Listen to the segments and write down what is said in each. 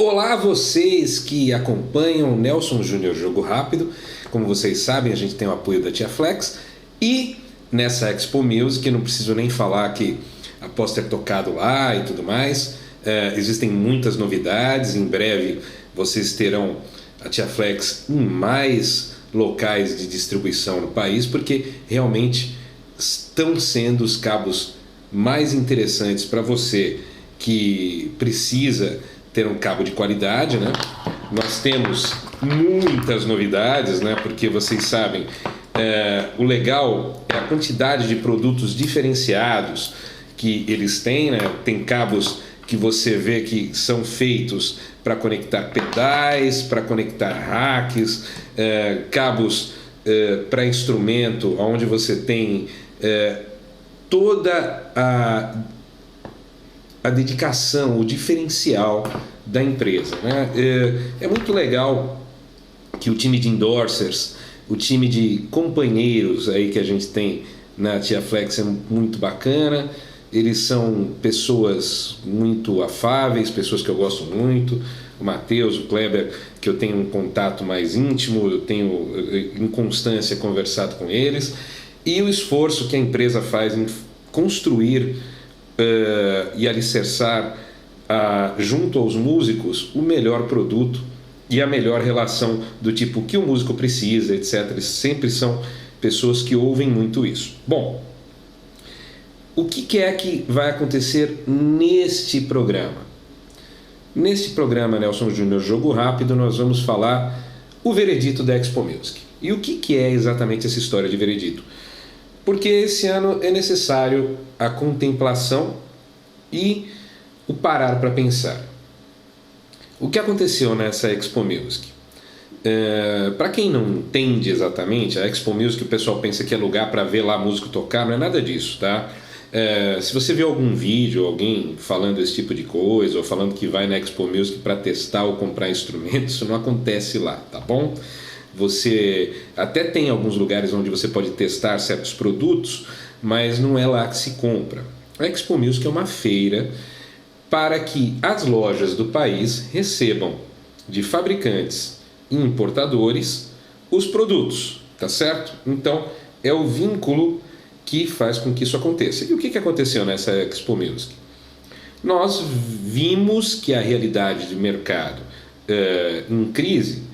Olá a vocês que acompanham o Nelson Júnior Jogo Rápido. Como vocês sabem, a gente tem o apoio da Tia Flex. E nessa Expo Music, não preciso nem falar que após ter tocado lá e tudo mais, existem muitas novidades. Em breve vocês terão a Tia Flex em mais locais de distribuição no país, porque realmente estão sendo os cabos mais interessantes para você que precisa ter um cabo de qualidade, né? Nós temos muitas novidades, né? Porque vocês sabem, o legal é a quantidade de produtos diferenciados que eles têm, né? Tem cabos que você vê que são feitos para conectar pedais, para conectar racks, cabos para instrumento, onde você tem toda a dedicação, o diferencial da empresa, né? É muito legal que o time de endorsers, o time de companheiros aí que a gente tem na Tia Flex é muito bacana. Eles são pessoas muito afáveis, pessoas que eu gosto muito. O Matheus, o Kleber, que eu tenho um contato mais íntimo, eu tenho em constância conversado com eles. E o esforço que a empresa faz em construir e alicerçar junto aos músicos o melhor produto e a melhor relação do tipo o que o músico precisa, etc. Eles sempre são pessoas que ouvem muito isso. Bom, o que é que vai acontecer neste programa? Neste programa Nelson Júnior Jogo Rápido, nós vamos falar o veredito da Expo Music. E o que é exatamente essa história de veredito? Porque esse ano é necessário a contemplação e o parar para pensar. O que aconteceu nessa Expo Music? Para quem não entende exatamente, a Expo Music o pessoal pensa que é lugar para ver lá músico tocar, não é nada disso, tá? Se você vê algum vídeo, alguém falando esse tipo de coisa, ou falando que vai na Expo Music para testar ou comprar instrumentos, isso não acontece lá, tá bom? Você até tem alguns lugares onde você pode testar certos produtos, mas não é lá que se compra. A Expo Music é uma feira para que as lojas do país recebam de fabricantes e importadores os produtos, tá certo? Então é o vínculo que faz com que isso aconteça. E o que aconteceu nessa Expo Music? Nós vimos que a realidade de mercado em crise,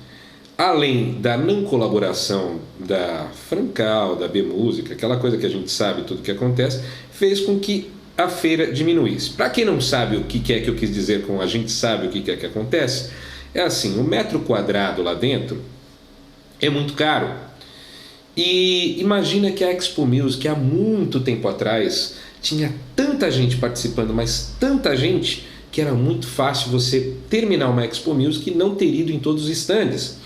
além da não colaboração da Francal, da B-Música, aquela coisa que a gente sabe tudo que acontece, fez com que a feira diminuísse. Para quem não sabe o que é que eu quis dizer com a gente sabe o que é que acontece, é assim, o metro quadrado lá dentro é muito caro. E imagina que a Expo Music há muito tempo atrás tinha tanta gente participando, mas tanta gente, que era muito fácil você terminar uma Expo Music e não ter ido em todos os stands.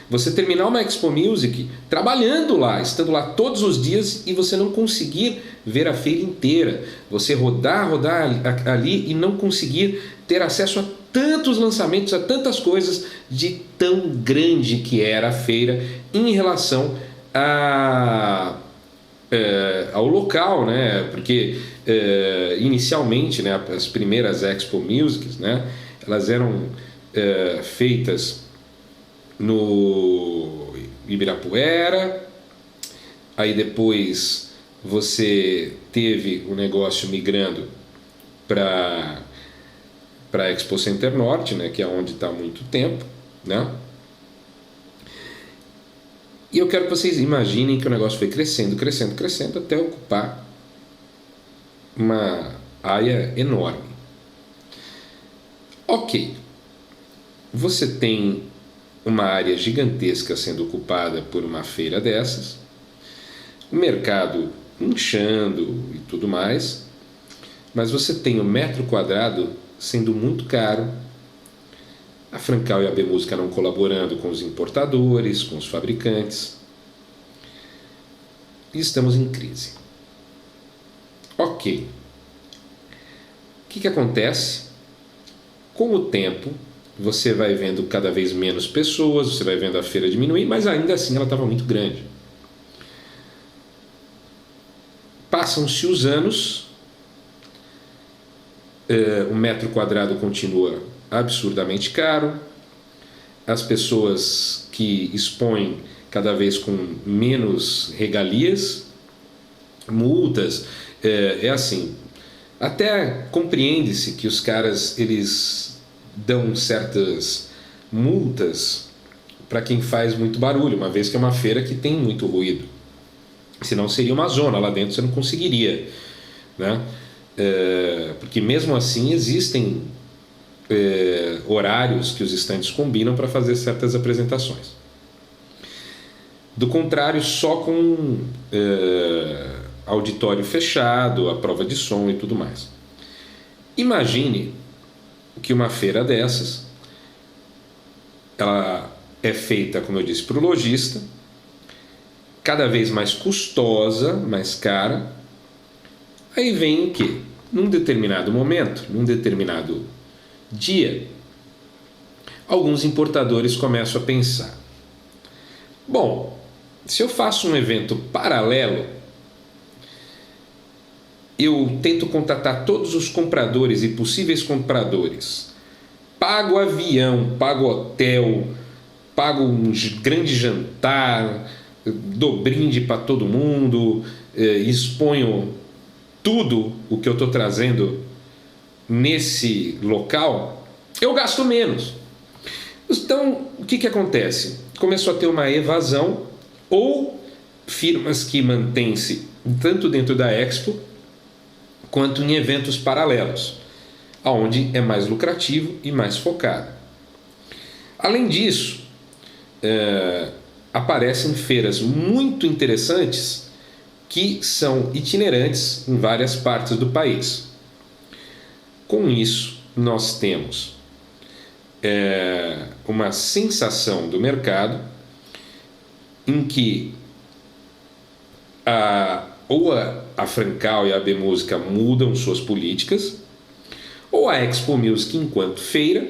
Você terminar uma Expo Music trabalhando lá, estando lá todos os dias e você não conseguir ver a feira inteira. Você rodar ali e não conseguir ter acesso a tantos lançamentos, a tantas coisas de tão grande que era a feira em relação ao local, né? Porque inicialmente, né, as primeiras Expo Musics, né, elas eram feitas no Ibirapuera, aí depois você teve o negócio migrando para a Expo Center Norte, né, que é onde está há muito tempo, né? E eu quero que vocês imaginem que o negócio foi crescendo, crescendo, crescendo até ocupar uma área enorme. Ok, você tem uma área gigantesca sendo ocupada por uma feira dessas, o mercado inchando e tudo mais, mas você tem o metro quadrado sendo muito caro, a Francal e a B-Música não colaborando com os importadores, com os fabricantes, e estamos em crise. Ok, o que acontece? Com o tempo, você vai vendo cada vez menos pessoas, você vai vendo a feira diminuir, mas ainda assim ela estava muito grande. Passam-se os anos, o metro quadrado continua absurdamente caro, as pessoas que expõem cada vez com menos regalias, multas, é assim, até compreende-se que os caras eles dão certas multas para quem faz muito barulho, uma vez que é uma feira que tem muito ruído, senão seria uma zona, lá dentro você não conseguiria, né? Porque mesmo assim existem horários que os estandes combinam para fazer certas apresentações. Do contrário, só com auditório fechado, a prova de som e tudo mais. Imagine que uma feira dessas, ela é feita, como eu disse, para o lojista, cada vez mais custosa, mais cara. Aí vem o quê? Num determinado momento, num determinado dia, alguns importadores começam a pensar: bom, se eu faço um evento paralelo, eu tento contatar todos os compradores e possíveis compradores, pago avião, pago hotel, pago um grande jantar, dou brinde para todo mundo, exponho tudo o que eu estou trazendo nesse local, eu gasto menos. Então, o que acontece? Começou a ter uma evasão, ou firmas que mantêm-se tanto dentro da Expo quanto em eventos paralelos, onde é mais lucrativo e mais focado. Além disso, aparecem feiras muito interessantes que são itinerantes em várias partes do país. Com isso, nós temos uma sensação do mercado em que ou a Francal e a AB Música mudam suas políticas, ou a Expo Music, enquanto feira,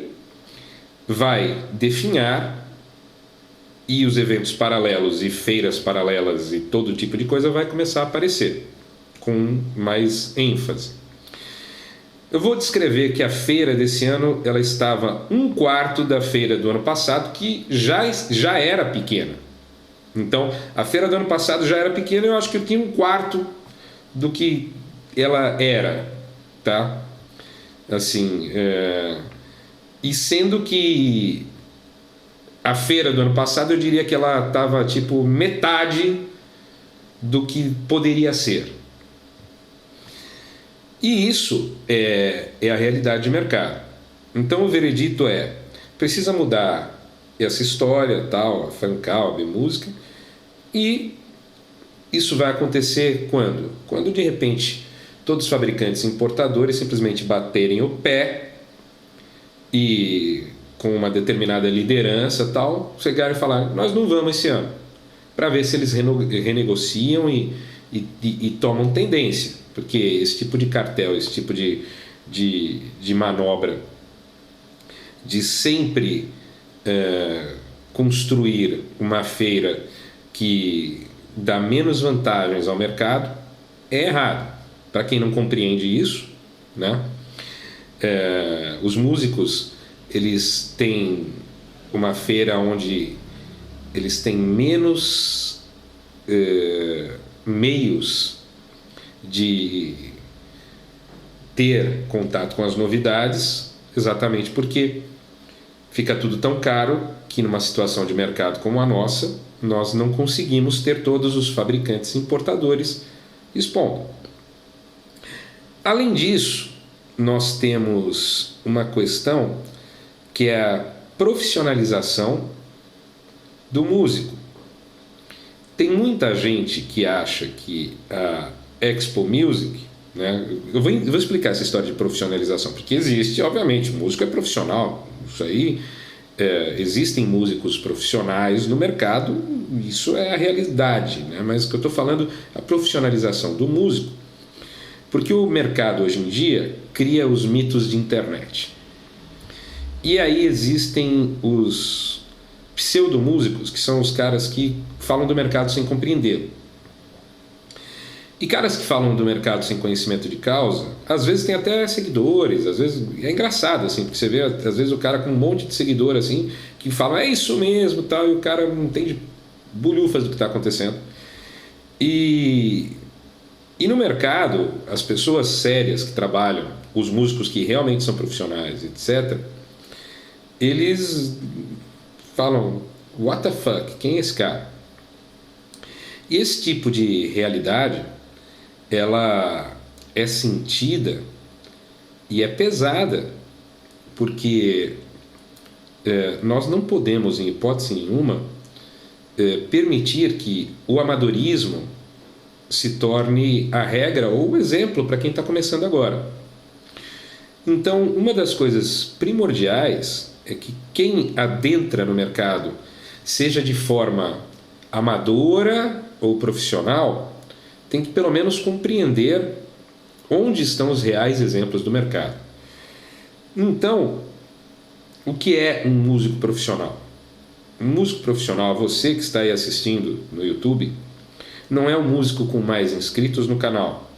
vai definhar, e os eventos paralelos e feiras paralelas e todo tipo de coisa vai começar a aparecer com mais ênfase. Eu vou descrever que a feira desse ano ela estava 1/4 da feira do ano passado, que já era pequena. Então, a feira do ano passado já era pequena, eu acho que eu tinha 1/4 do que ela era, tá? Assim, e sendo que a feira do ano passado eu diria que ela estava tipo metade do que poderia ser. E isso é a realidade de mercado. Então o veredito precisa mudar essa história, tal, a Francal, a AB Música, e isso vai acontecer quando? Quando de repente todos os fabricantes e importadores simplesmente baterem o pé e com uma determinada liderança tal, chegarem e falar: nós não vamos esse ano, para ver se eles renegociam e tomam tendência, porque esse tipo de cartel, esse tipo de manobra de sempre construir uma feira que dá menos vantagens ao mercado é errado. Para quem não compreende isso, né? Os músicos eles têm uma feira onde eles têm menos meios de ter contato com as novidades, exatamente porque fica tudo tão caro que numa situação de mercado como a nossa, nós não conseguimos ter todos os fabricantes e importadores expondo. Além disso, nós temos uma questão que é a profissionalização do músico. Tem muita gente que acha que a Expo Music, né, eu vou explicar essa história de profissionalização, porque existe, obviamente, o músico é profissional, isso aí, existem músicos profissionais no mercado, isso é a realidade, né? Mas o que eu estou falando é a profissionalização do músico, porque o mercado hoje em dia cria os mitos de internet. E aí existem os pseudomúsicos, que são os caras que falam do mercado sem compreendê-lo. E caras que falam do mercado sem conhecimento de causa, às vezes tem até seguidores, às vezes é engraçado assim, porque você vê às vezes o cara com um monte de seguidor assim, que fala é isso mesmo, tal, e o cara não entende bulhufas do que está acontecendo. E no mercado, as pessoas sérias que trabalham, os músicos que realmente são profissionais, etc., eles falam, what the fuck, quem é esse cara? E esse tipo de realidade, ela é sentida e é pesada, porque nós não podemos, em hipótese nenhuma, permitir que o amadorismo se torne a regra ou o exemplo para quem está começando agora. Então, uma das coisas primordiais é que quem adentra no mercado, seja de forma amadora ou profissional, tem que pelo menos compreender onde estão os reais exemplos do mercado. Então, o que é um músico profissional? Um músico profissional, você que está aí assistindo no YouTube, não é um músico com mais inscritos no canal.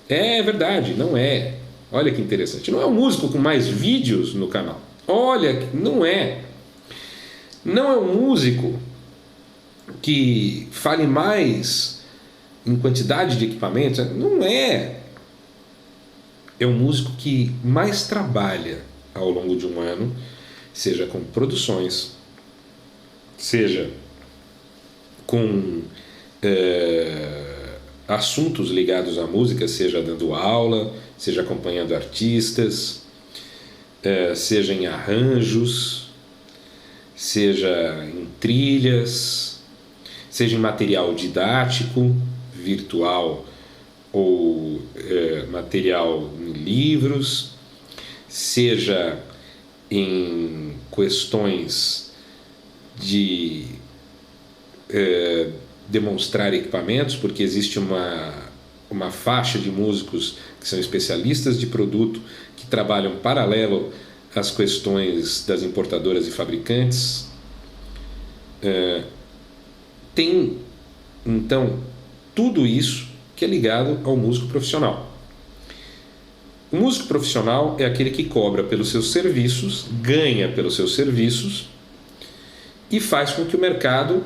É verdade, não é. Olha que interessante. Não é um músico com mais vídeos no canal. Olha, não é. Não é um músico que fale mais em quantidade de equipamentos. Não é. É um músico que mais trabalha ao longo de um ano, seja com produções, seja com assuntos ligados à música, seja dando aula, seja acompanhando artistas, seja em arranjos, seja em trilhas, seja em material didático, virtual ou material em livros, seja em questões de demonstrar equipamentos, porque existe uma faixa de músicos que são especialistas de produto, que trabalham paralelo às questões das importadoras e fabricantes. Tem, então, tudo isso que é ligado ao músico profissional. O músico profissional é aquele que cobra pelos seus serviços, ganha pelos seus serviços e faz com que o mercado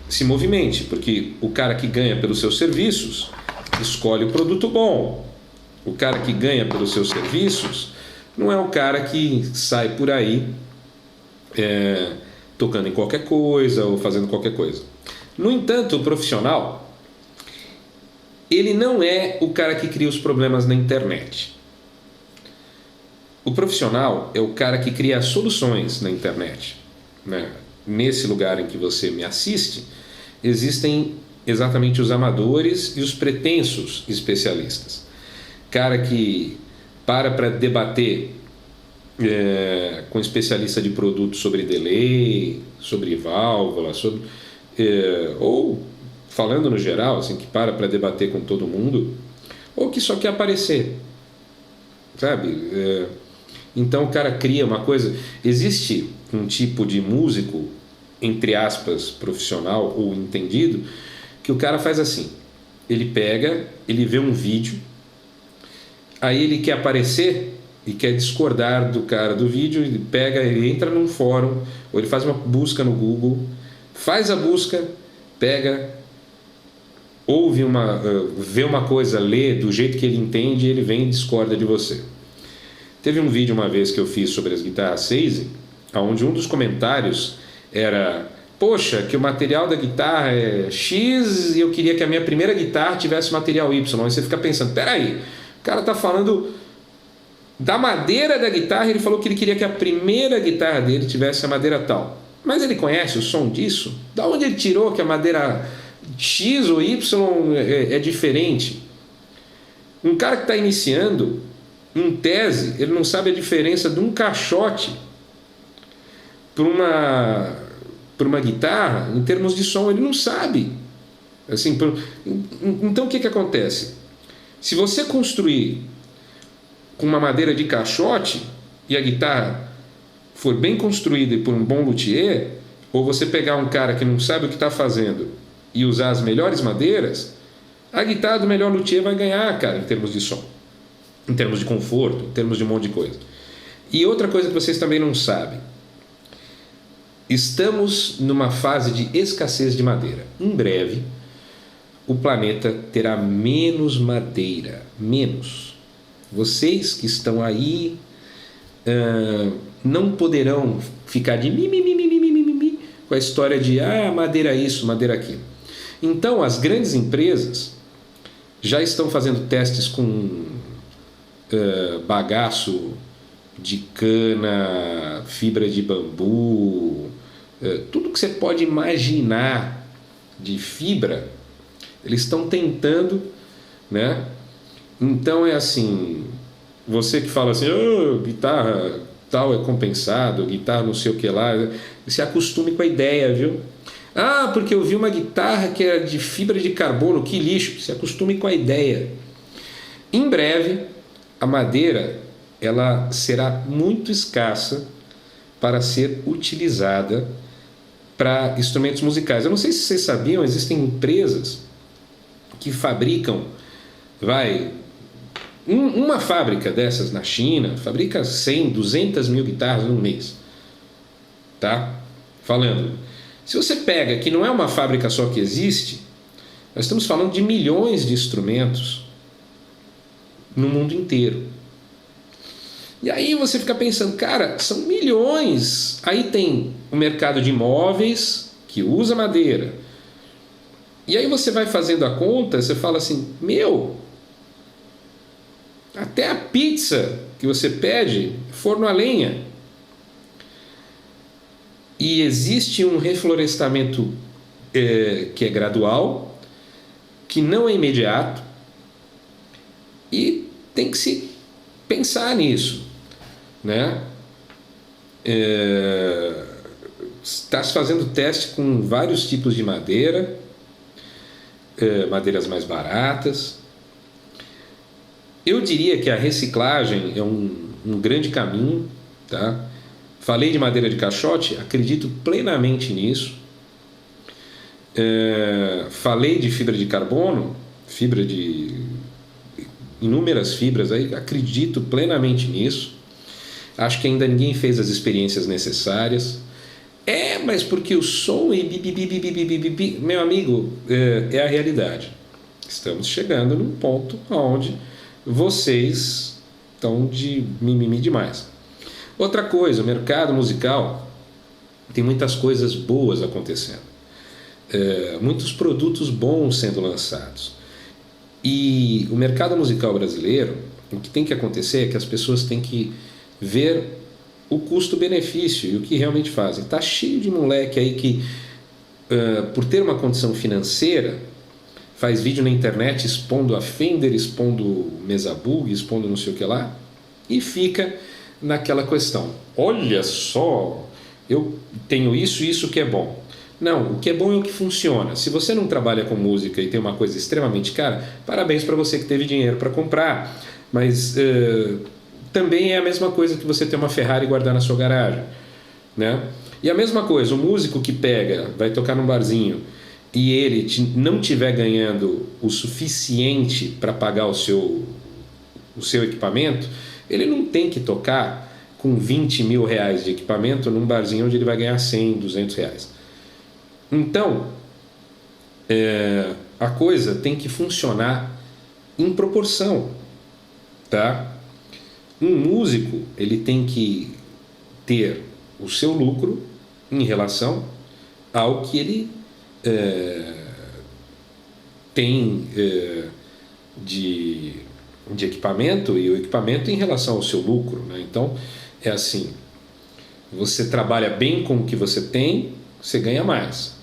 se movimente, porque o cara que ganha pelos seus serviços escolhe o produto bom. O cara que ganha pelos seus serviços não é o cara que sai por aí tocando em qualquer coisa ou fazendo qualquer coisa. No entanto, o profissional, ele não é o cara que cria os problemas na internet. O profissional é o cara que cria as soluções na internet, né? Nesse lugar em que você me assiste, existem exatamente os amadores e os pretensos especialistas. Cara que para debater com especialista de produto sobre delay, sobre válvula, ou falando no geral, assim, que para debater com todo mundo, ou que só quer aparecer, sabe? Então o cara cria uma coisa. Existe um tipo de músico, entre aspas, profissional ou entendido, que o cara faz assim: ele pega, ele vê um vídeo, aí ele quer aparecer e quer discordar do cara do vídeo, ele pega, ele entra num fórum, ou ele faz uma busca no Google, faz a busca, pega, vê uma coisa, lê do jeito que ele entende, e ele vem e discorda de você. Teve um vídeo uma vez que eu fiz sobre as guitarras Seise, onde um dos comentários era: poxa, que o material da guitarra é X e eu queria que a minha primeira guitarra tivesse material Y. Aí você fica pensando, peraí, o cara está falando da madeira da guitarra, ele falou que ele queria que a primeira guitarra dele tivesse a madeira tal. Mas ele conhece o som disso? Da onde ele tirou que a madeira X ou Y é diferente? Um cara que está iniciando, em tese, ele não sabe a diferença de um caixote para uma guitarra, em termos de som, ele não sabe. Assim, então o que acontece? Se você construir com uma madeira de caixote e a guitarra for bem construída e por um bom luthier, ou você pegar um cara que não sabe o que está fazendo e usar as melhores madeiras, A guitarra do melhor luthier vai ganhar, cara, em termos de som, em termos de conforto, em termos de um monte de coisa. E outra coisa que vocês também não sabem, estamos numa fase de escassez de madeira. Em breve, o planeta terá menos madeira, menos. Vocês que estão aí não poderão ficar de mimimi com a história de madeira isso, madeira aquilo. Então, as grandes empresas já estão fazendo testes com bagaço de cana, fibra de bambu, tudo que você pode imaginar de fibra, eles estão tentando, né? Então é assim, você que fala assim, guitarra tal é compensado, guitarra não sei o que lá, se acostume com a ideia, viu? Porque eu vi uma guitarra que é de fibra de carbono, que lixo. Se acostume com a ideia. Em breve, a madeira ela será muito escassa para ser utilizada para instrumentos musicais. Eu não sei se vocês sabiam, existem empresas que fabricam, uma fábrica dessas na China fabrica 100, 200 mil guitarras no mês. Tá? Falando. Se você pega que não é uma fábrica só que existe, nós estamos falando de milhões de instrumentos no mundo inteiro. E aí você fica pensando, cara, são milhões. Aí tem o mercado de imóveis que usa madeira. E aí você vai fazendo a conta, você fala assim, até a pizza que você pede, forno a lenha. E existe um reflorestamento que é gradual, que não é imediato, e tem que se pensar nisso, né? Está se fazendo teste com vários tipos de madeira, madeiras mais baratas. Eu diria que a reciclagem é um grande caminho, tá? Falei de madeira de caixote, acredito plenamente nisso. Falei de fibra de carbono, fibra de inúmeras fibras, aí, acredito plenamente nisso. Acho que ainda ninguém fez as experiências necessárias. Mas porque o som e meu amigo, é a realidade. Estamos chegando num ponto onde vocês estão de mimimi demais. Outra coisa, o mercado musical tem muitas coisas boas acontecendo. Muitos produtos bons sendo lançados. E o mercado musical brasileiro, o que tem que acontecer é que as pessoas têm que ver o custo-benefício e o que realmente fazem. Está cheio de moleque aí que, por ter uma condição financeira, faz vídeo na internet expondo a Fender, expondo Mesa Bug, expondo não sei o que lá, e fica naquela questão. Olha só, eu tenho isso que é bom. Não, o que é bom é o que funciona. Se você não trabalha com música e tem uma coisa extremamente cara, parabéns para você que teve dinheiro para comprar. Mas também é a mesma coisa que você ter uma Ferrari e guardar na sua garagem, né? E a mesma coisa, o músico que pega, vai tocar num barzinho e ele não estiver ganhando o suficiente para pagar o seu equipamento, ele não tem que tocar com 20 mil reais de equipamento num barzinho onde ele vai ganhar 100, 200 reais. Então, a coisa tem que funcionar em proporção, tá? Um músico, ele tem que ter o seu lucro em relação ao que ele tem de equipamento, e o equipamento em relação ao seu lucro, né? Então, é assim, você trabalha bem com o que você tem, você ganha mais.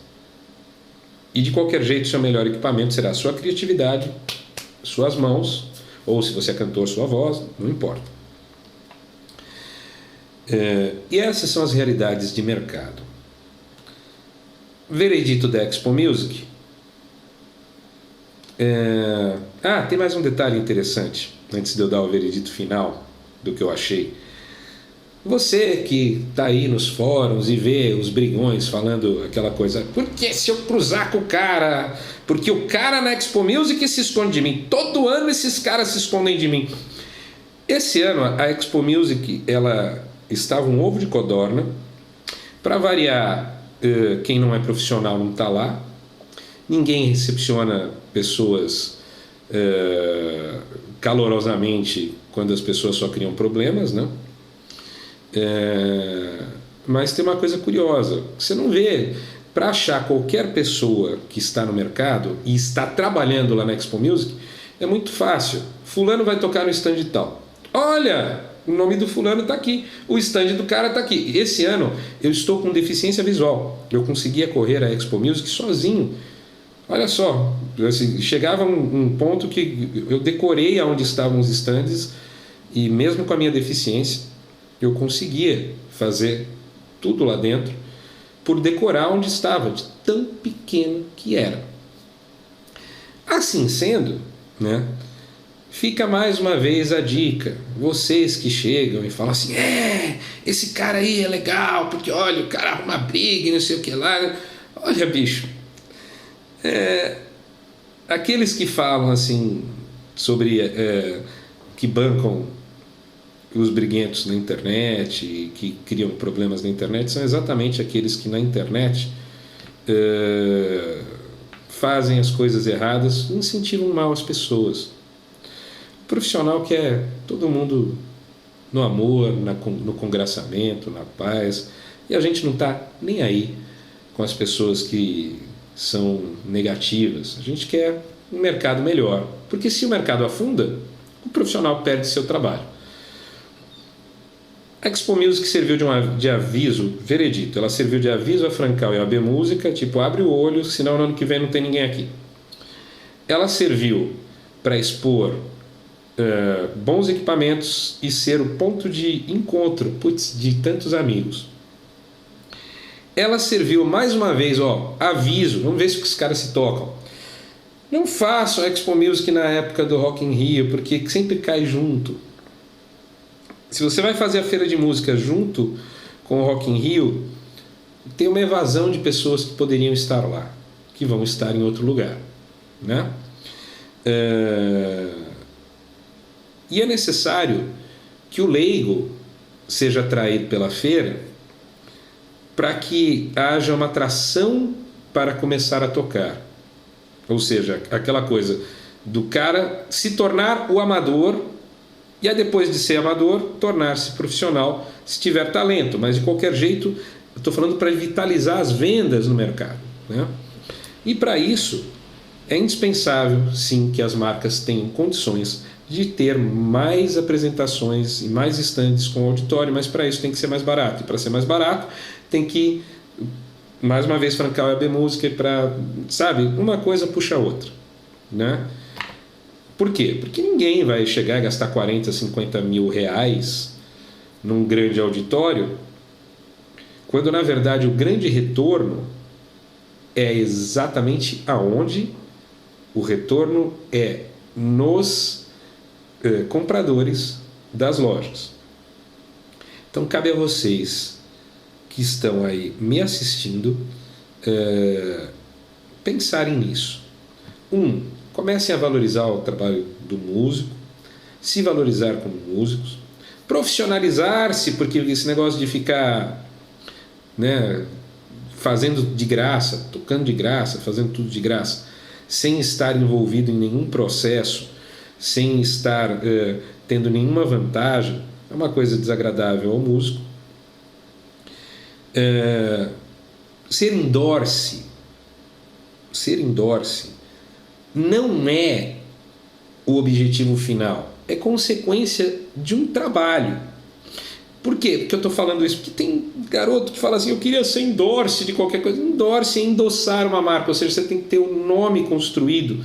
E de qualquer jeito, seu melhor equipamento será a sua criatividade, suas mãos, ou se você é cantor, sua voz, não importa. E essas são as realidades de mercado. Veredito da Expo Music. Tem mais um detalhe interessante, antes de eu dar o veredito final do que eu achei. Você que está aí nos fóruns e vê os brigões falando aquela coisa, porque se eu cruzar com o cara, porque o cara na Expo Music se esconde de mim, todo ano esses caras se escondem de mim. Esse ano a Expo Music, ela estava um ovo de codorna. Para variar, quem não é profissional não está lá, ninguém recepciona pessoas calorosamente quando as pessoas só criam problemas, né? Mas tem uma coisa curiosa, você não vê, para achar qualquer pessoa que está no mercado e está trabalhando lá na Expo Music, é muito fácil. Fulano vai tocar no stand e tal. Olha, o nome do fulano está aqui, o stand do cara está aqui. Esse ano eu estou com deficiência visual, eu conseguia correr a Expo Music sozinho. Olha só, assim, chegava um ponto que eu decorei aonde estavam os stands e mesmo com a minha deficiência eu conseguia fazer tudo lá dentro por decorar onde estava, de tão pequeno que era. Assim sendo, né, fica mais uma vez a dica, vocês que chegam e falam assim, esse cara aí é legal, porque olha, o cara arruma briga e não sei o que lá. Olha, bicho, aqueles que falam assim sobre que bancam os briguentos na internet e que criam problemas na internet são exatamente aqueles que na internet fazem as coisas erradas e incentivam mal as pessoas. O profissional quer todo mundo no amor, no congraçamento, na paz, e a gente não está nem aí com as pessoas que são negativas. A gente quer um mercado melhor, porque se o mercado afunda, o profissional perde seu trabalho. A Expo Music serviu de aviso, veredito, ela serviu de aviso a Francal e a AB Música, tipo, abre o olho, senão no ano que vem não tem ninguém aqui. Ela serviu para expor bons equipamentos e ser o ponto de encontro, de tantos amigos. Ela serviu mais uma vez, aviso, vamos ver se os caras se tocam. Não façam a Expo Music na época do Rock in Rio, porque sempre cai junto. Se você vai fazer a feira de música junto com o Rock in Rio, tem uma evasão de pessoas que poderiam estar lá, que vão estar em outro lugar, né? E é necessário que o leigo seja atraído pela feira para que haja uma atração para começar a tocar. Ou seja, aquela coisa do cara se tornar o amador e aí depois de ser amador, tornar-se profissional se tiver talento. Mas de qualquer jeito, eu estou falando para vitalizar as vendas no mercado, né? E para isso, é indispensável, sim, que as marcas tenham condições de ter mais apresentações e mais estandes com auditório, mas para isso tem que ser mais barato. E para ser mais barato, tem que, mais uma vez, Francal e AB Música, sabe, uma coisa puxa a outra, né? Por quê? Porque ninguém vai chegar a gastar 40, 50 mil reais num grande auditório, quando na verdade o grande retorno é exatamente aonde o retorno é nos compradores das lojas. Então cabe a vocês que estão aí me assistindo pensarem nisso. Comecem a valorizar o trabalho do músico, se valorizar como músicos, profissionalizar-se, porque esse negócio de ficar, né, fazendo de graça, tocando de graça, fazendo tudo de graça, sem estar envolvido em nenhum processo, sem estar tendo nenhuma vantagem, é uma coisa desagradável ao músico. Ser endorse não é o objetivo final, é consequência de um trabalho. Por quê? Porque eu estou falando isso? Porque tem garoto que fala assim, eu queria ser endorse de qualquer coisa. Endorse é endossar uma marca, ou seja, você tem que ter um nome construído.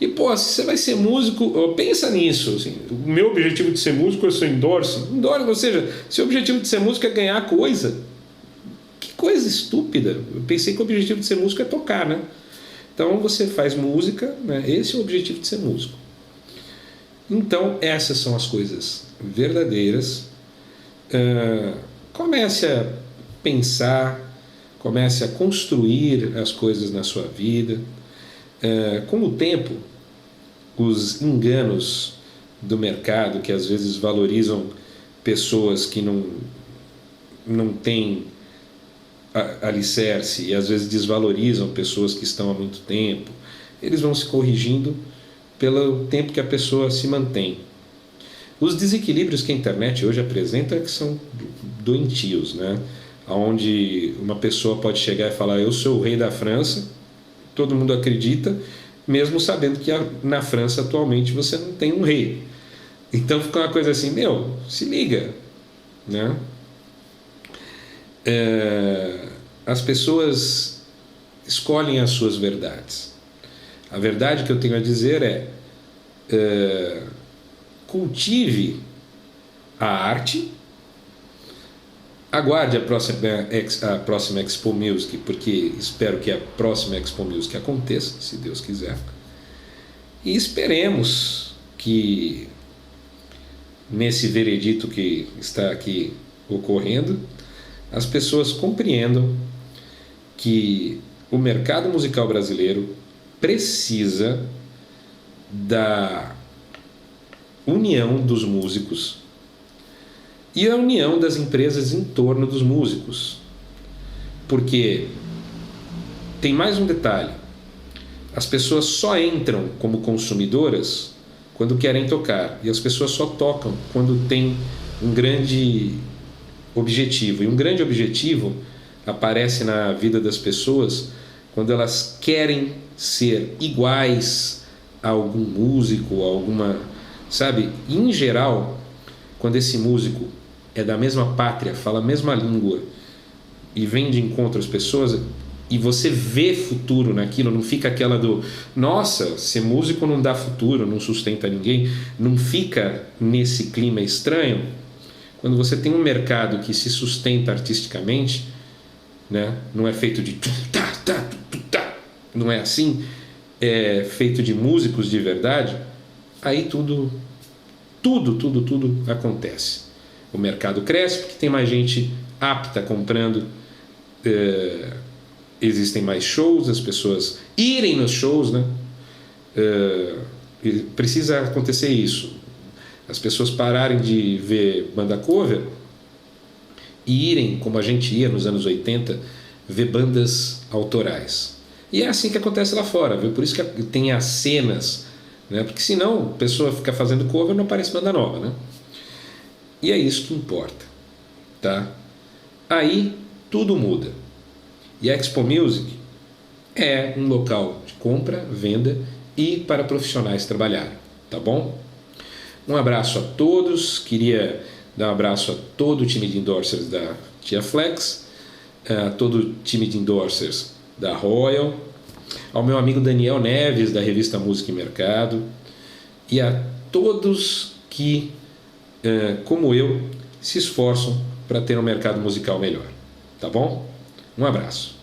E, se você vai ser músico, pensa nisso. Assim, o meu objetivo de ser músico é ser endorse. Ou seja, se o objetivo de ser músico é ganhar coisa, que coisa estúpida. Eu pensei que o objetivo de ser músico é tocar, né? Então você faz música, né? Esse é o objetivo de ser músico. Então essas são as coisas verdadeiras Comece a pensar, comece a construir as coisas na sua vida. Com o tempo, os enganos do mercado, que às vezes valorizam pessoas que não têm alicerce e às vezes desvalorizam pessoas que estão há muito tempo, eles vão se corrigindo pelo tempo que a pessoa se mantém. Os desequilíbrios que a internet hoje apresenta que são doentios, né? Onde uma pessoa pode chegar e falar: eu sou o rei da França, todo mundo acredita, mesmo sabendo que na França atualmente você não tem um rei. Então fica uma coisa assim: meu, se liga, né? As pessoas escolhem as suas verdades. A verdade que eu tenho a dizer é cultive a arte, aguarde a próxima Expo Music, porque espero que a próxima Expo Music aconteça, se Deus quiser, e esperemos que nesse veredito que está aqui ocorrendo, as pessoas compreendam que o mercado musical brasileiro precisa da união dos músicos e a união das empresas em torno dos músicos. Porque tem mais um detalhe: as pessoas só entram como consumidoras quando querem tocar, e as pessoas só tocam quando tem um grande objetivo. E um grande objetivo aparece na vida das pessoas quando elas querem ser iguais a algum músico, a alguma, sabe? E, em geral, quando esse músico é da mesma pátria, fala a mesma língua e vem de encontro às pessoas, e você vê futuro naquilo, não fica aquela do nossa, ser músico não dá futuro, não sustenta ninguém, não fica nesse clima estranho. Quando você tem um mercado que se sustenta artisticamente, né? Não é feito de não é assim, é feito de músicos de verdade, aí tudo acontece. O mercado cresce porque tem mais gente apta comprando, existem mais shows, as pessoas irem nos shows, né? Precisa acontecer isso, as pessoas pararem de ver banda cover e irem, como a gente ia nos anos 80, ver bandas autorais. E é assim que acontece lá fora, viu? Por isso que tem as cenas, né? Porque senão a pessoa fica fazendo cover e não aparece banda nova, né? E é isso que importa, tá? Aí tudo muda. E a Expo Music é um local de compra, venda e para profissionais trabalharem, tá bom? Um abraço a todos, queria dar um abraço a todo o time de endorsers da Tia Flex, a todo o time de endorsers da Royal, ao meu amigo Daniel Neves, da revista Música e Mercado, e a todos que, como eu, se esforçam para ter um mercado musical melhor. Tá bom? Um abraço.